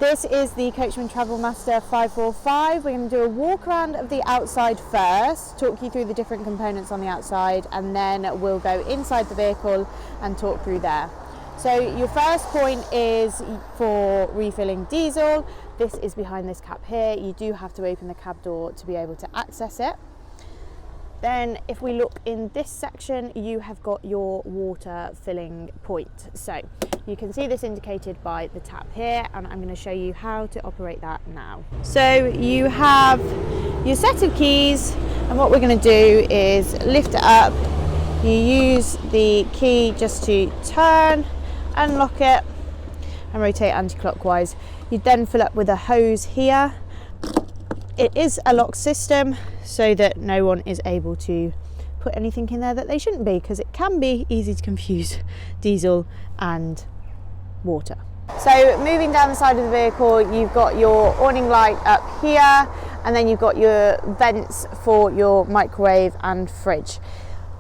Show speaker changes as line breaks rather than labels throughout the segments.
This is the Coachman Travel Master 545. We're going to do a walk around of the outside first, talk you through the different components on the outside, and then we'll go inside the vehicle and talk through there. So your first point is for refilling diesel. This is behind this cap here. You do have to open the cab door to be able to access it. Then if we look in this section, you have got your water filling point. So you can see this indicated by the tap here, and I'm going to show you how to operate that now. So you have your set of keys, and what we're going to do is lift it up. You use the key just to turn, unlock it, and rotate anti-clockwise. You then fill up with a hose here. It is a lock system so that no one is able to put anything in there that they shouldn't be, because it can be easy to confuse diesel and water. So moving down the side of the vehicle, you've got your awning light up here, and then you've got your vents for your microwave and fridge.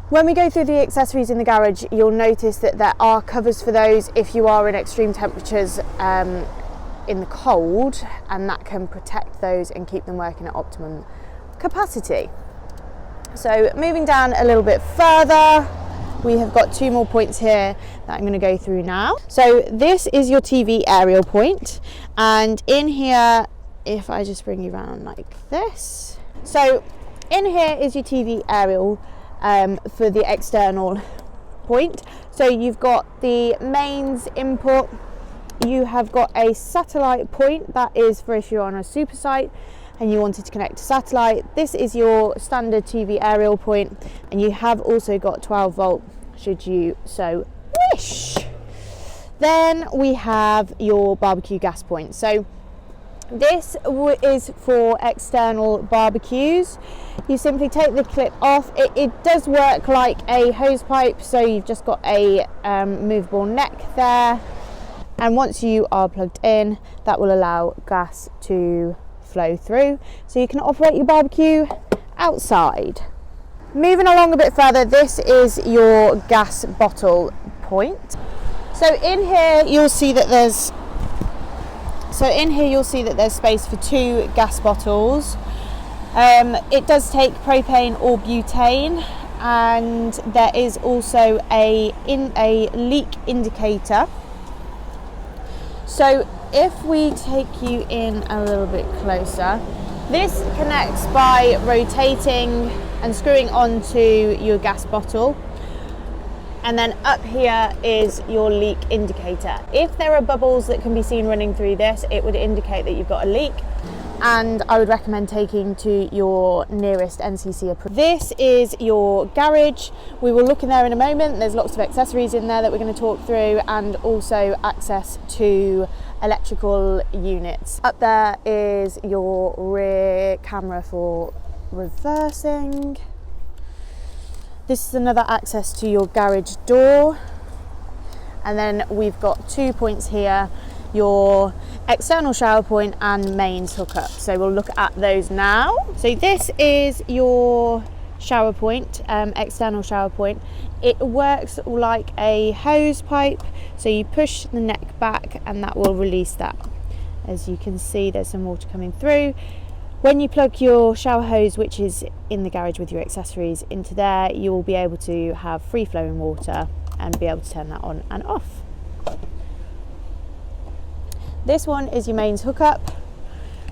When we go through the accessories in the garage, you'll notice that there are covers for those if you are in extreme temperatures in the cold, and that can protect those and keep them working at optimum capacity. So moving down a little bit further, we have got two more points here that I'm going to go through now. So this is your TV aerial point, and in here, if I just bring you around like this, so in here is your TV aerial for the external point. So you've got the mains input, you have got a satellite point, that is for if you're on a super site and you wanted to connect to satellite. This is your standard TV aerial point, and you have also got 12 volt should you so wish. Then we have your barbecue gas point. So this is for external barbecues. You simply take the clip off. It does work like a hose pipe, so you've just got a movable neck there, and once you are plugged in, that will allow gas to flow through, so you can operate your barbecue outside. Moving along a bit further, this is your gas bottle point. So in here you'll see that there's space for two gas bottles. It does take propane or butane, and there is also a leak indicator. So if we take you in a little bit closer, this connects by rotating and screwing onto your gas bottle, and then up here is your leak indicator. If there are bubbles that can be seen running through this, it would indicate that you've got a leak, and I would recommend taking to your nearest NCC approved. This is your garage. We will look in there in a moment. There's lots of accessories in there that we're going to talk through, and also access to electrical units. Up there is your rear camera for reversing. This is another access to your garage door, and then we've got 2 points here, your external shower point and mains hookup. So we'll look at those now. So this is your shower point, external shower point. It works like a hose pipe, so you push the neck back and that will release that. As you can see, there's some water coming through. When you plug your shower hose, which is in the garage with your accessories, into there, you will be able to have free flowing water and be able to turn that on and off. This one is your mains hookup.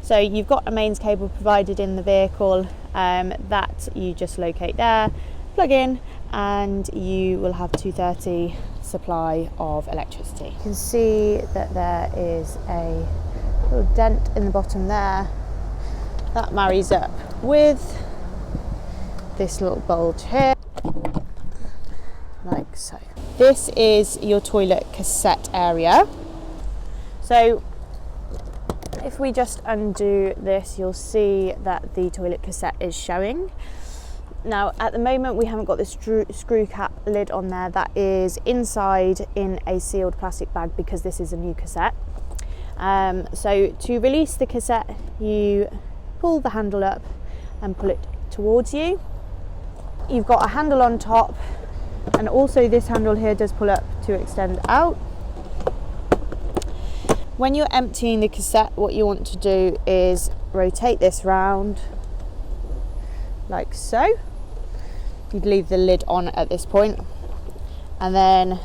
So you've got a mains cable provided in the vehicle that you just locate there, plug in, and you will have 230 supply of electricity. You can see that there is a little dent in the bottom there. That marries up with this little bulge here, like so. This is your toilet cassette area. So if we just undo this, you'll see that the toilet cassette is showing. Now at the moment we haven't got the screw cap lid on there. That is inside in a sealed plastic bag because this is a new cassette. So to release the cassette, you pull the handle up and pull it towards you. You've got a handle on top, and also this handle here does pull up to extend out. When you're emptying the cassette, what you want to do is rotate this round like so. You'd leave the lid on at this point, and then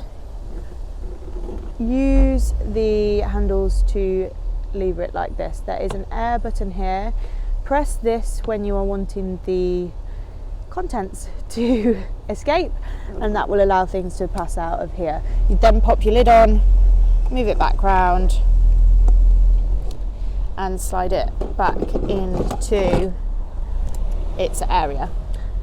use the handles to lever it like this. There is an air button here. Press this when you are wanting the contents to escape, and that will allow things to pass out of here. You then pop your lid on, move it back round, and slide it back into its area.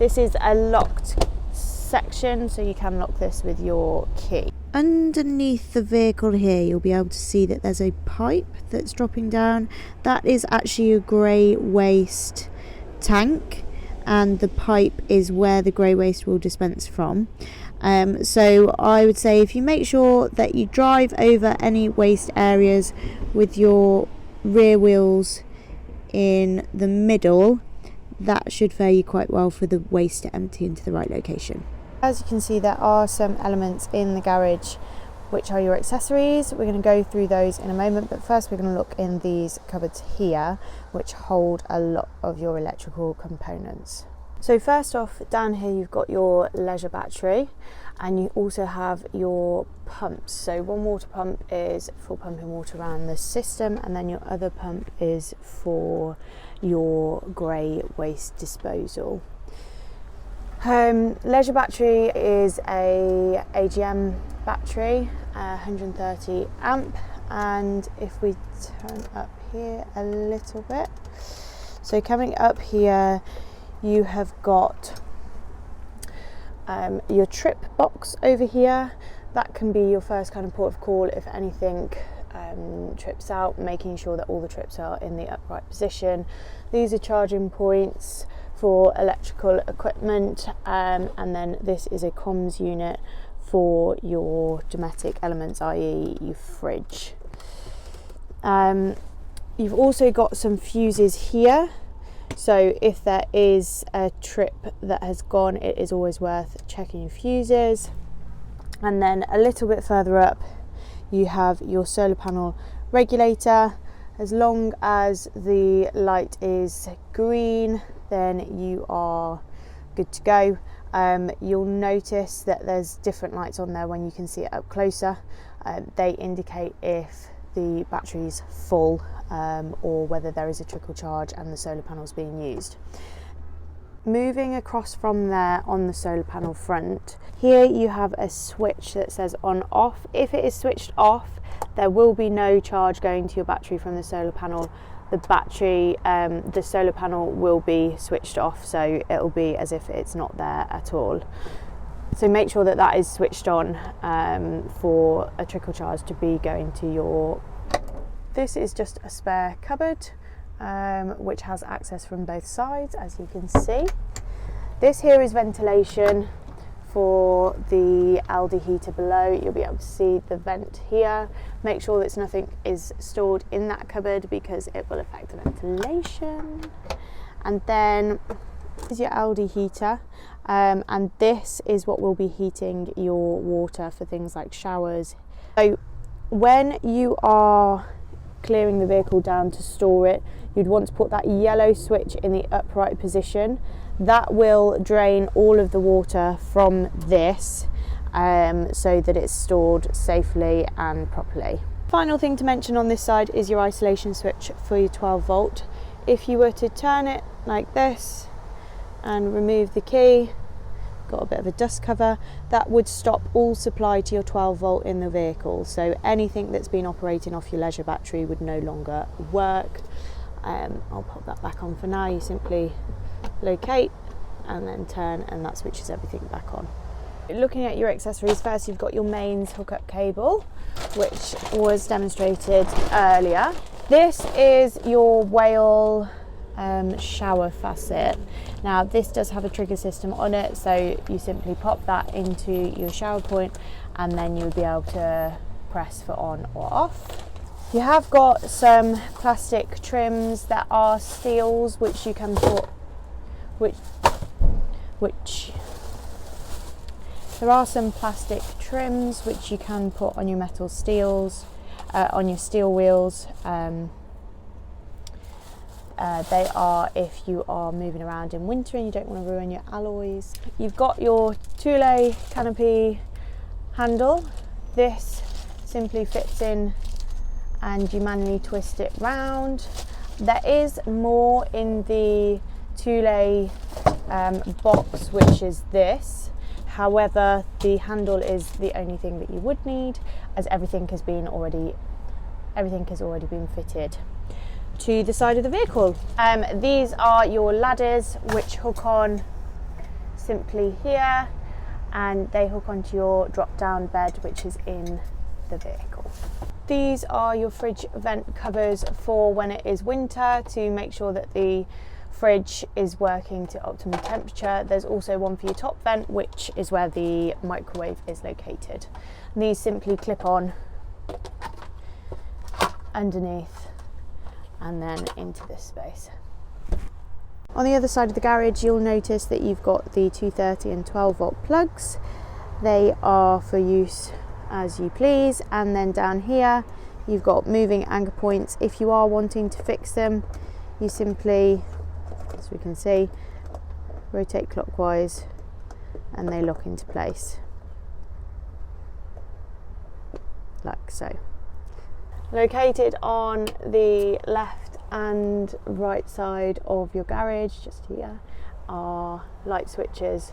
This is a locked section, so you can lock this with your key. Underneath the vehicle here, you'll be able to see that there's a pipe that's dropping down. That is actually a grey waste tank, and the pipe is where the grey waste will dispense from. So I would say if you make sure that you drive over any waste areas with your rear wheels in the middle, that should fare you quite well for the waste to empty into the right location. As you can see, there are some elements in the garage which are your accessories. We're going to go through those in a moment, but first we're going to look in these cupboards here, which hold a lot of your electrical components. So first off, down here you've got your leisure battery, and you also have your pumps. So one water pump is for pumping water around the system, and then your other pump is for your grey waste disposal. Leisure battery is a AGM battery, 130 amp, and if we turn up here a little bit, so coming up here you have got your trip box over here. That can be your first kind of port of call if anything trips out, making sure that all the trips are in the upright position. These are charging points for electrical equipment, and then this is a comms unit for your domestic elements, i.e. your fridge. You've also got some fuses here, so if there is a trip that has gone, it is always worth checking your fuses. And then a little bit further up you have your solar panel regulator. As long as the light is green, then you are good to go. You'll notice that there's different lights on there when you can see it up closer. They indicate if the battery's full or whether there is a trickle charge and the solar panel's being used. Moving across from there on the solar panel front, here you have a switch that says on off. If it is switched off, there will be no charge going to your battery from the solar panel. The solar panel will be switched off, so it'll be as if it's not there at all. So make sure that that is switched on for a trickle charge to be going to your... This is just a spare cupboard which has access from both sides, as you can see. This here is ventilation for the Aldi heater below. You'll be able to see the vent here. Make sure that nothing is stored in that cupboard because it will affect the ventilation. And then this is your Aldi heater, and this is what will be heating your water for things like showers. So when you are clearing the vehicle down to store it, you'd want to put that yellow switch in the upright position. That will drain all of the water from this so that it's stored safely and properly. Final thing to mention on this side is your isolation switch for your 12 volt. If you were to turn it like this and remove the key, got a bit of a dust cover, that would stop all supply to your 12 volt in the vehicle. So anything that's been operating off your leisure battery would no longer work. I'll pop that back on for now. You simply locate and then turn, and that switches everything back on. Looking at your accessories, first you've got your mains hookup cable, which was demonstrated earlier. This is your whale shower facet. Now this does have a trigger system on it, so you simply pop that into your shower point and then you'll be able to press for on or off. You have got some plastic trims that are steels, which you can put, there are some plastic trims which you can put on your metal steels, on your steel wheels. They are if you are moving around in winter and you don't want to ruin your alloys. You've got your Thule canopy handle. This simply fits in and you manually twist it round. There is more in the Thule box, which is this. However, the handle is the only thing that you would need, as everything has already been fitted to the side of the vehicle. These are your ladders, which hook on simply here, and they hook onto your drop-down bed, which is in the vehicle. These are your fridge vent covers for when it is winter, to make sure that the fridge is working to optimal temperature. There's also one for your top vent, which is where the microwave is located. And these simply clip on underneath and then into this space. On the other side of the garage, you'll notice that you've got the 230 and 12 volt plugs. They are for use as you please. And then down here, you've got moving anchor points. If you are wanting to fix them, you simply, as we can see, rotate clockwise and they lock into place, like so. Located on the left and right side of your garage, just here, are light switches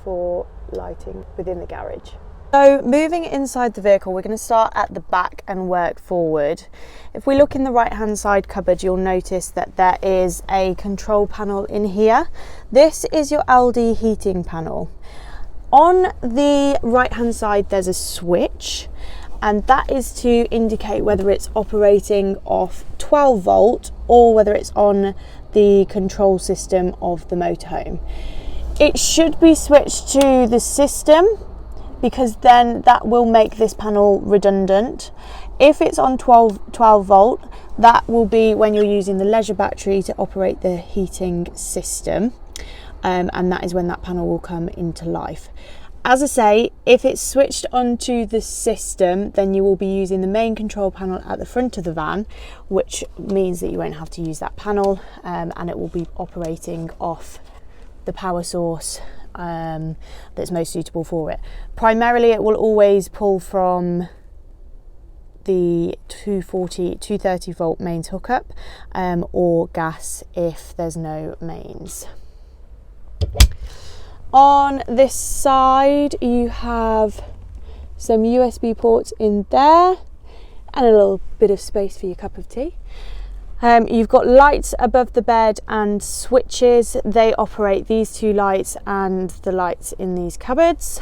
for lighting within the garage. So moving inside the vehicle, we're going to start at the back and work forward. If we look in the right hand side cupboard, you'll notice that there is a control panel in here. This is your LD heating panel. On the right hand side, there's a switch, and that is to indicate whether it's operating off 12 volt or whether it's on the control system of the motorhome. It should be switched to the system, because then that will make this panel redundant. If it's on 12 volt, that will be when you're using the leisure battery to operate the heating system, and that is when that panel will come into life. As I say, if it's switched onto the system, then you will be using the main control panel at the front of the van, which means that you won't have to use that panel, and it will be operating off the power source that's most suitable for it. Primarily, it will always pull from the 230 volt mains hookup, or gas if there's no mains. On this side, you have some USB ports in there and a little bit of space for your cup of tea. You've got lights above the bed and switches. They operate these two lights and the lights in these cupboards.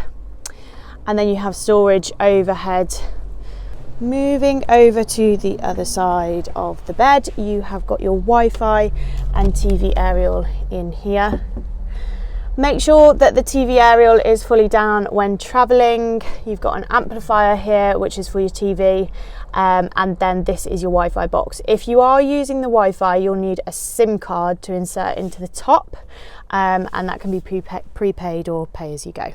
And then you have storage overhead. Moving over to the other side of the bed, you have got your Wi-Fi and TV aerial in here. Make sure that the TV aerial is fully down when travelling. You've got an amplifier here, which is for your TV, and then this is your Wi-Fi box. If you are using the Wi-Fi, you'll need a SIM card to insert into the top, and that can be prepaid or pay as you go.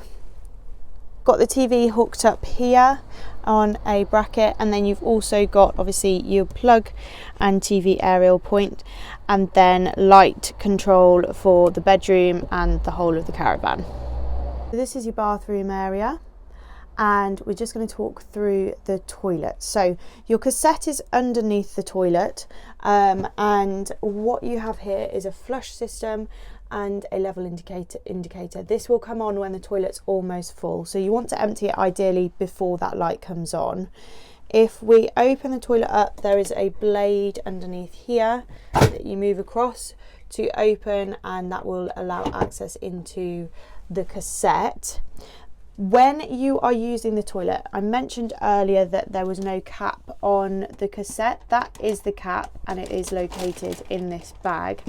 Got the TV hooked up here on a bracket, and then you've also got obviously your plug and TV aerial point, and then light control for the bedroom and the whole of the caravan. This is your bathroom area, and we're just going to talk through the toilet. So your cassette is underneath the toilet, and what you have here is a flush system and a level indicator. This will come on when the toilet's almost full, so you want to empty it ideally before that light comes on. If we open the toilet up, there is a blade underneath here that you move across to open, and that will allow access into the cassette. When you are using the toilet, I mentioned earlier that there was no cap on the cassette. That is the cap, and it is located in this bag,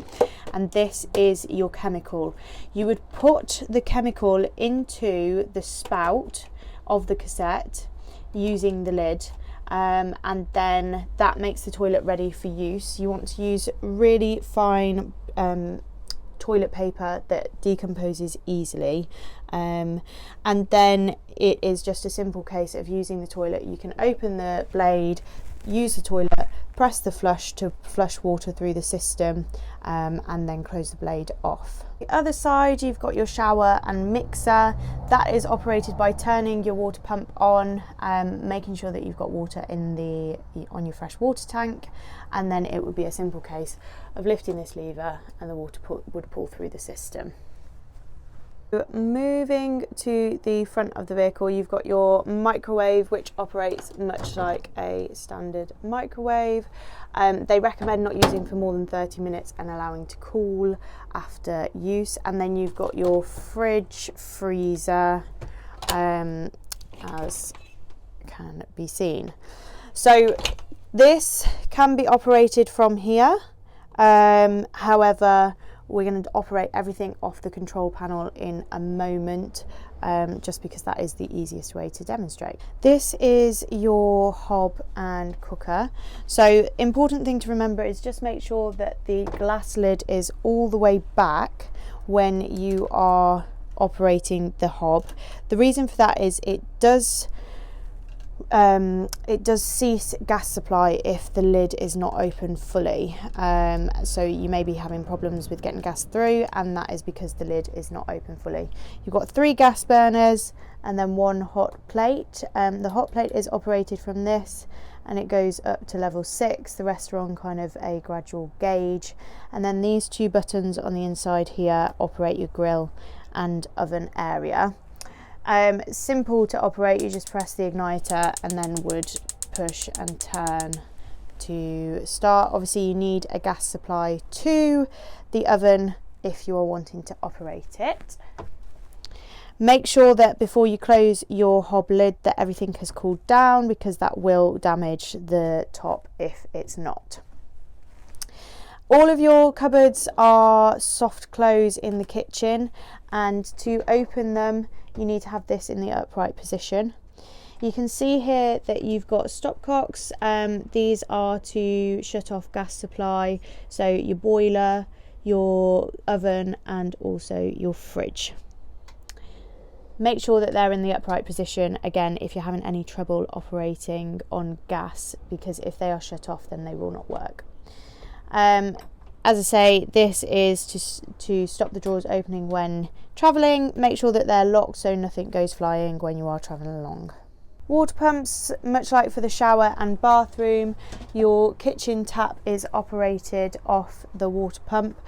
and this is your chemical. You would put the chemical into the spout of the cassette using the lid, and then that makes the toilet ready for use. You want to use really fine toilet paper that decomposes easily, and then it is just a simple case of using the toilet. You can open the blade, use the toilet, press the flush to flush water through the system, and then close the blade off. The other side, you've got your shower and mixer. That is operated by turning your water pump on, making sure that you've got water on your fresh water tank, and then it would be a simple case of lifting this lever and the water would pull through the system. Moving to the front of the vehicle, you've got your microwave, which operates much like a standard microwave. They recommend not using for more than 30 minutes and allowing to cool after use. And then you've got your fridge, freezer, as can be seen. So this can be operated from here. However, we're going to operate everything off the control panel in a moment, just because that is the easiest way to demonstrate. This is your hob and cooker. So important thing to remember is just make sure that the glass lid is all the way back when you are operating the hob. The reason for that is it does cease gas supply if the lid is not open fully, so you may be having problems with getting gas through, and that is because the lid is not open fully. You've got 3 gas burners and then 1 hot plate. The hot plate is operated from this and it goes up to level 6. The rest are on kind of a gradual gauge, and then these 2 buttons on the inside here operate your grill and oven area. Simple to operate, you just press the igniter and then would push and turn to start. Obviously you need a gas supply to the oven if you are wanting to operate it. Make sure that before you close your hob lid that everything has cooled down, because that will damage the top if it's not. All of your cupboards are soft close in the kitchen, and to open them you need to have this in the upright position. You can see here that you've got stopcocks. These are to shut off gas supply, so your boiler, your oven and also your fridge. Make sure that they're in the upright position, again, if you're having any trouble operating on gas, because if they are shut off then they will not work. As I say, this is to stop the drawers opening when travelling. Make sure that they're locked so nothing goes flying when you are travelling along. Water pumps, much like for the shower and bathroom, your kitchen tap is operated off the water pump.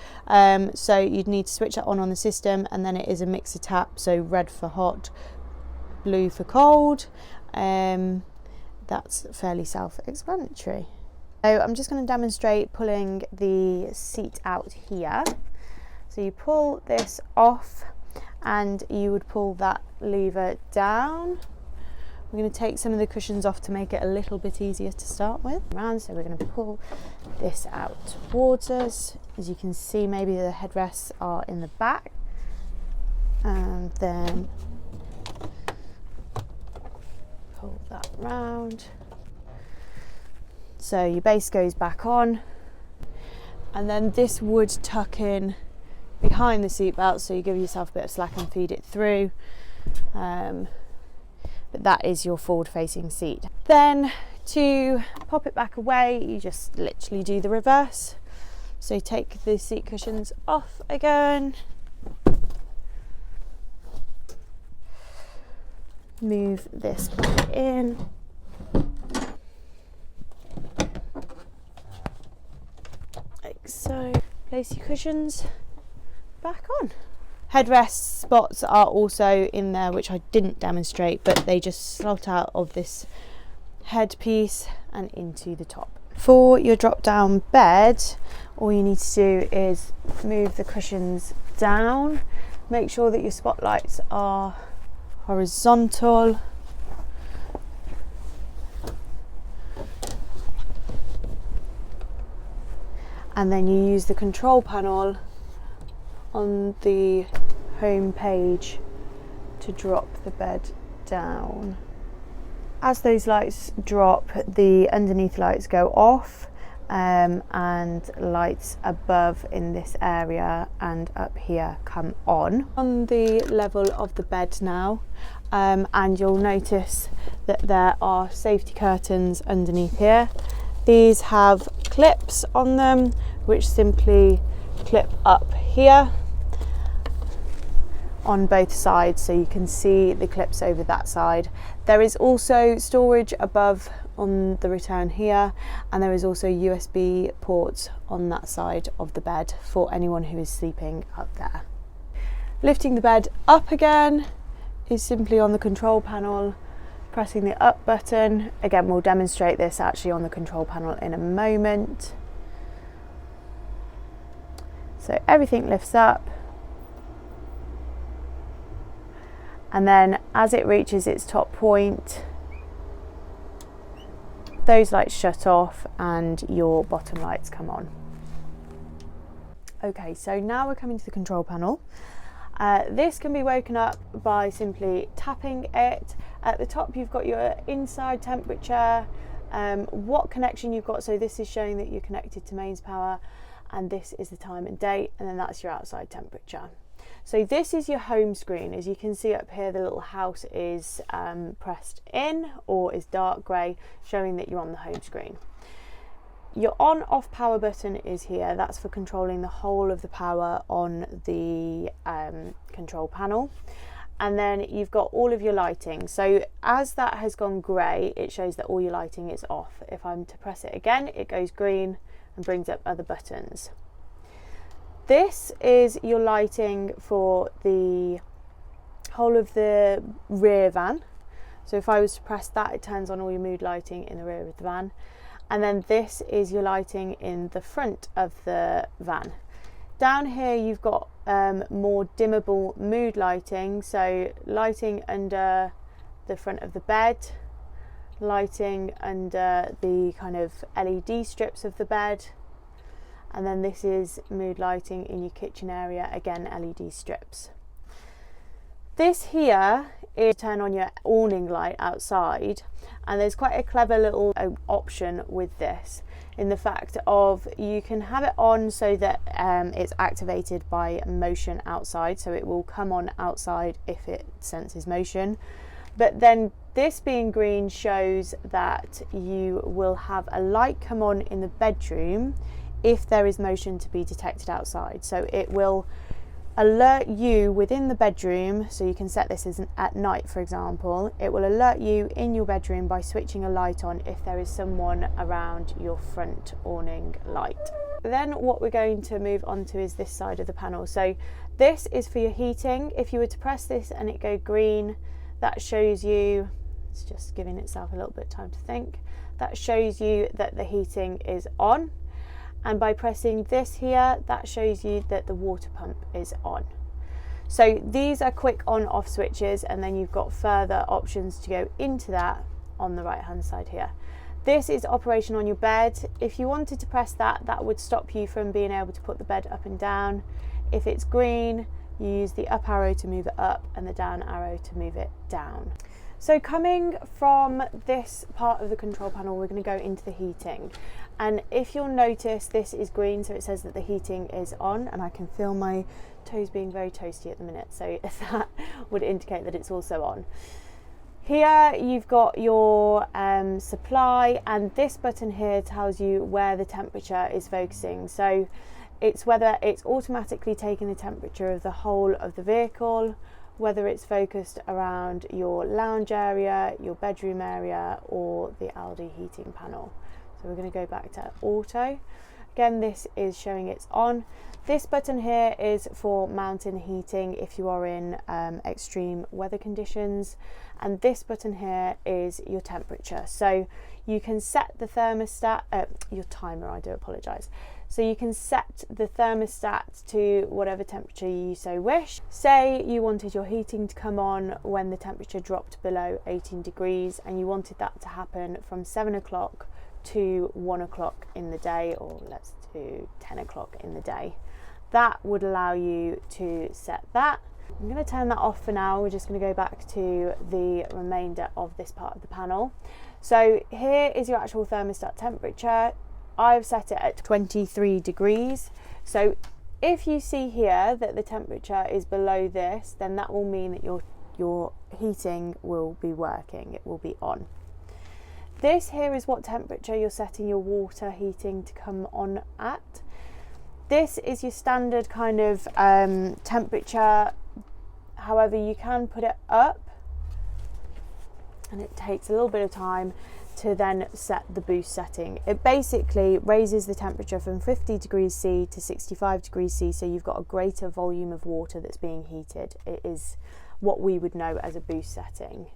So you'd need to switch that on the system, and then it is a mixer tap, so red for hot, blue for cold. That's fairly self-explanatory. So I'm just going to demonstrate pulling the seat out here. So you pull this off and you would pull that lever down. We're going to take some of the cushions off to make it a little bit easier to start with. So we're going to pull this out towards us. As you can see, maybe the headrests are in the back. And then pull that round. So your base goes back on, and then this would tuck in behind the seat belt, so you give yourself a bit of slack and feed it through. But that is your forward facing seat. Then to pop it back away, you just literally do the reverse. So you take the seat cushions off again, move this back in, so place your cushions back on. Headrest spots are also in there, which I didn't demonstrate, but they just slot out of this headpiece and into the top. For your drop down bed, all you need to do is move the cushions down, make sure that your spotlights are horizontal, and then you use the control panel on the home page to drop the bed down. As those lights drop, the underneath lights go off, and lights above in this area and up here come on. On the level of the bed now, and you'll notice that there are safety curtains underneath here. These have clips on them which simply clip up here on both sides, so you can see the clips over that side. There is also storage above on the return here, and there is also USB ports on that side of the bed for anyone who is sleeping up there. Lifting the bed up again is simply on the control panel, pressing the up button. Again, we'll demonstrate this actually on the control panel in a moment. So everything lifts up, and then as it reaches its top point, those lights shut off and your bottom lights come on. Okay, so now we're coming to the control panel. This can be woken up by simply tapping it. At the top you've got your inside temperature, what connection you've got, so this is showing that you're connected to mains power, and this is the time and date, and then that's your outside temperature. So this is your home screen. As you can see up here, the little house is pressed in or is dark grey, showing that you're on the home screen. Your on off power button is here. That's for controlling the whole of the power on the control panel. And then you've got all of your lighting. So as that has gone grey, it shows that all your lighting is off. If I'm to press it again, it goes green and brings up other buttons. This is your lighting for the whole of the rear van. So if I was to press that, it turns on all your mood lighting in the rear of the van. And then this is your lighting in the front of the van. Down here you've got more dimmable mood lighting, so lighting under the front of the bed, lighting under the kind of LED strips of the bed, and then this is mood lighting in your kitchen area, again LED strips. This here is turn on your awning light outside, and there's quite a clever little option with this, in the fact of you can have it on so that it's activated by motion outside, so it will come on outside if it senses motion. But then this being green shows that you will have a light come on in the bedroom if there is motion to be detected outside. So it will alert you within the bedroom, so you can set this as at night, for example. It will alert you in your bedroom by switching a light on if there is someone around your front awning light. Then what we're going to move on to is this side of the panel. So this is for your heating. If you were to press this and it go green, that shows you, it's just giving itself a little bit of time to think, that shows you that the heating is on. And by pressing this here, that shows you that the water pump is on. So these are quick on off switches, and then you've got further options to go into that on the right hand side here. This is operation on your bed. If you wanted to press that, that would stop you from being able to put the bed up and down. If it's green, you use the up arrow to move it up and the down arrow to move it down. So coming from this part of the control panel, we're going to go into the heating. And if you'll notice, this is green, so it says that the heating is on, and I can feel my toes being very toasty at the minute, so that would indicate that it's also on. Here you've got your supply, and this button here tells you where the temperature is focusing. So it's whether it's automatically taking the temperature of the whole of the vehicle, whether it's focused around your lounge area, your bedroom area, or the Aldi heating panel. So we're going to go back to auto. Again, this is showing it's on. This button here is for mountain heating if you are in extreme weather conditions. And this button here is your temperature. So you can set the thermostat, your timer, I do apologise. So you can set the thermostat to whatever temperature you so wish. Say you wanted your heating to come on when the temperature dropped below 18 degrees, and you wanted that to happen from 7 o'clock to 1 o'clock in the day, or let's do 10 o'clock in the day. That would allow you to set that. I'm going to turn that off for now. We're just going to go back to the remainder of this part of the panel. So here is your actual thermostat temperature. I've set it at 23 degrees. So if you see here that the temperature is below this, then that will mean that your heating will be working, it will be on. This here is what temperature you're setting your water heating to come on at. This is your standard kind of temperature. However, you can put it up, and it takes a little bit of time to then set the boost setting. It basically raises the temperature from 50 degrees C to 65 degrees C, so you've got a greater volume of water that's being heated. It is what we would know as a boost setting.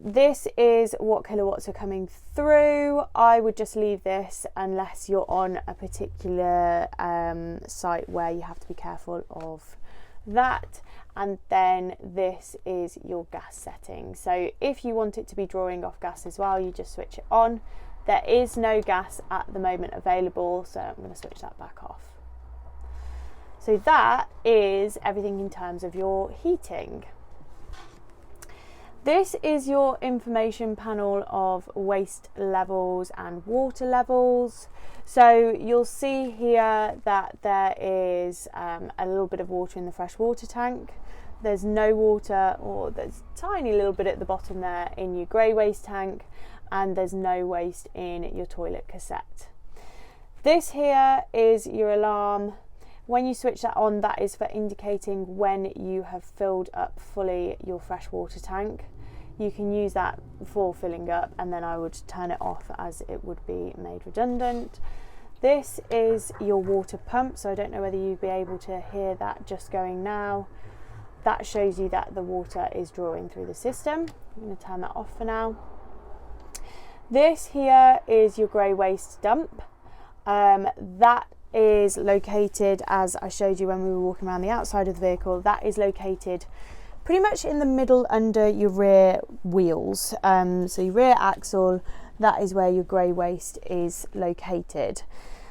This is what kilowatts are coming through. I would just leave this unless you're on a particular site where you have to be careful of that. And then this is your gas setting. So if you want it to be drawing off gas as well, you just switch it on. There is no gas at the moment available, so I'm going to switch that back off. So that is everything in terms of your heating. This is your information panel of waste levels and water levels. So you'll see here that there is a little bit of water in the fresh water tank. There's no water, or there's a tiny little bit at the bottom there in your grey waste tank, and there's no waste in your toilet cassette. This here is your alarm. When you switch that on, that is for indicating when you have filled up fully your fresh water tank. You can use that for filling up, and then I would turn it off as it would be made redundant. This is your water pump, so I don't know whether you'd be able to hear that just going now. That shows you that the water is drawing through the system. I'm going to turn that off for now. This here is your grey waste dump. That is located, as I showed you when we were walking around the outside of the vehicle, that is located pretty much in the middle under your rear wheels. So your rear axle, that is where your grey waste is located.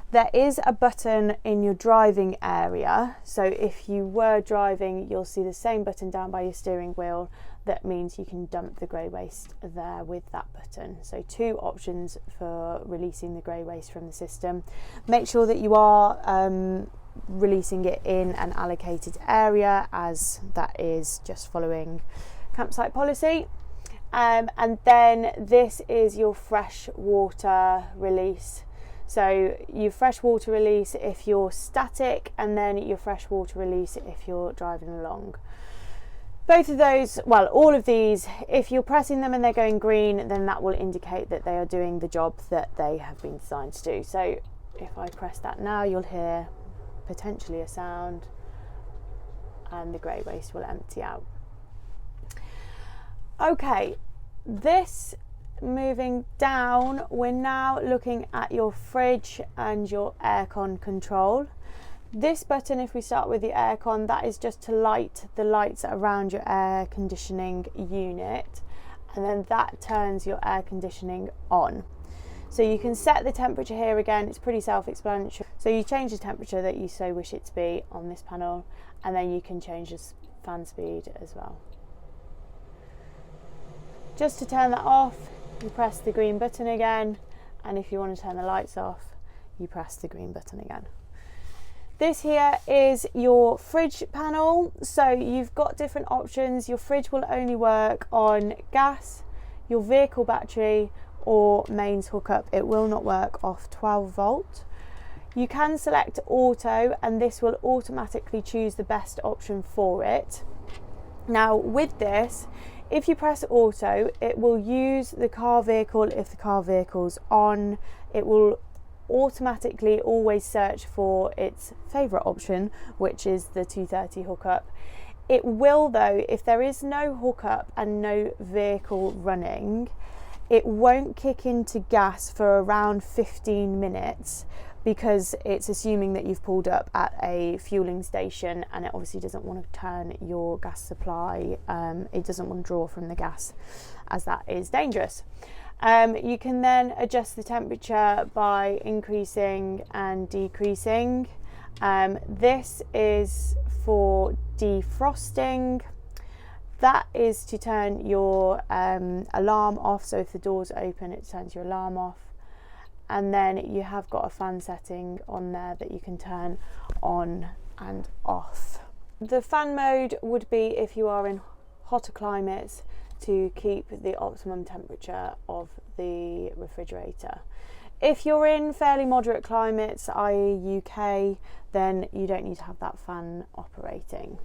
There is a button in your driving area, so if you were driving, you'll see the same button down by your steering wheel. That means you can dump the grey waste there with that button. So two options for releasing the grey waste from the system. Make sure that you are releasing it in an allocated area, as that is just following campsite policy. And then this is your fresh water release. So your fresh water release if you're static, and then your fresh water release if you're driving along. Both of those, well, all of these, if you're pressing them and they're going green, then that will indicate that they are doing the job that they have been designed to do. So if I press that now, you'll hear potentially a sound, and the grey waste will empty out. Okay, this moving down, we're now looking at your fridge and your aircon control. This button, if we start with the aircon, that is just to light the lights around your air conditioning unit, and then that turns your air conditioning on. So you can set the temperature here again, it's pretty self-explanatory. So you change the temperature that you so wish it to be on this panel, and then you can change the fan speed as well. Just to turn that off, you press the green button again, and if you want to turn the lights off, you press the green button again. This here is your fridge panel. So you've got different options. Your fridge will only work on gas, your vehicle battery, or mains hookup. It will not work off 12 volt. You can select auto, and this will automatically choose the best option for it. Now with this, if you press auto, it will use the car vehicle. If the car vehicle's on, it will automatically always search for its favourite option, which is the 230 hookup. It will, though, if there is no hookup and no vehicle running, it won't kick into gas for around 15 minutes, because it's assuming that you've pulled up at a fueling station, and it obviously doesn't want to turn your gas supply. It doesn't want to draw from the gas, as that is dangerous. You can then adjust the temperature by increasing and decreasing. This is for defrosting. That is to turn your alarm off. So if the door's open, it turns your alarm off. and then you have got a fan setting on there that you can turn on and off. The fan mode would be if you are in hotter climates, to keep the optimum temperature of the refrigerator. If you're in fairly moderate climates, i.e. UK, then you don't need to have that fan operating.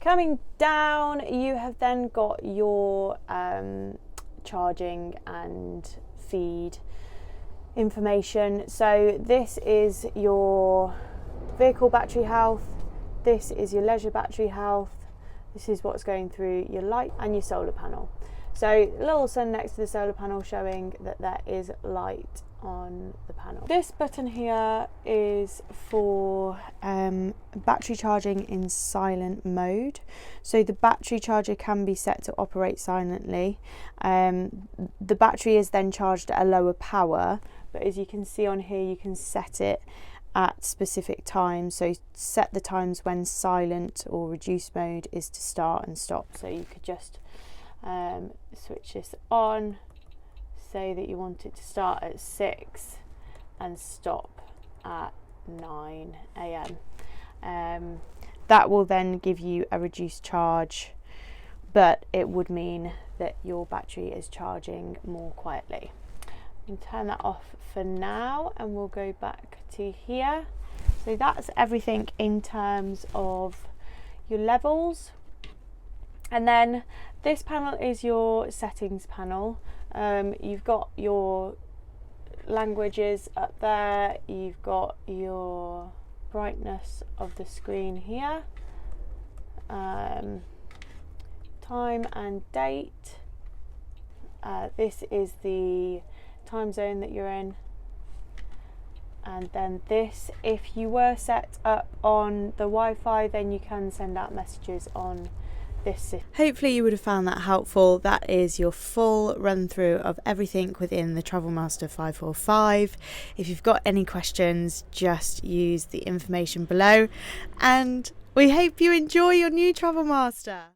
Coming down, you have then got your charging and feed information. So this is your vehicle battery health, this is your leisure battery health, this is what's going through your light and your solar panel. So a little sun next to the solar panel showing that there is light on the panel. This button here is for battery charging in silent mode. So the battery charger can be set to operate silently. The battery is then charged at a lower power, but as you can see on here, you can set it at specific times. So set the times when silent or reduced mode is to start and stop. So you could just switch this on, say that you want it to start at 6 and stop at 9 a.m. That will then give you a reduced charge, but it would mean that your battery is charging more quietly. You can turn that off for now and we'll go back to here. So that's everything in terms of your levels. And then this panel is your settings panel. You've got your languages up there, you've got your brightness of the screen here, time and date. This is the time zone that you're in, and then this, if you were set up on the Wi-Fi, then you can send out messages on this. Hopefully you would have found that helpful. That is your full run through of everything within the TravelMaster 545. If you've got any questions, just use the information below, and we hope you enjoy your new TravelMaster.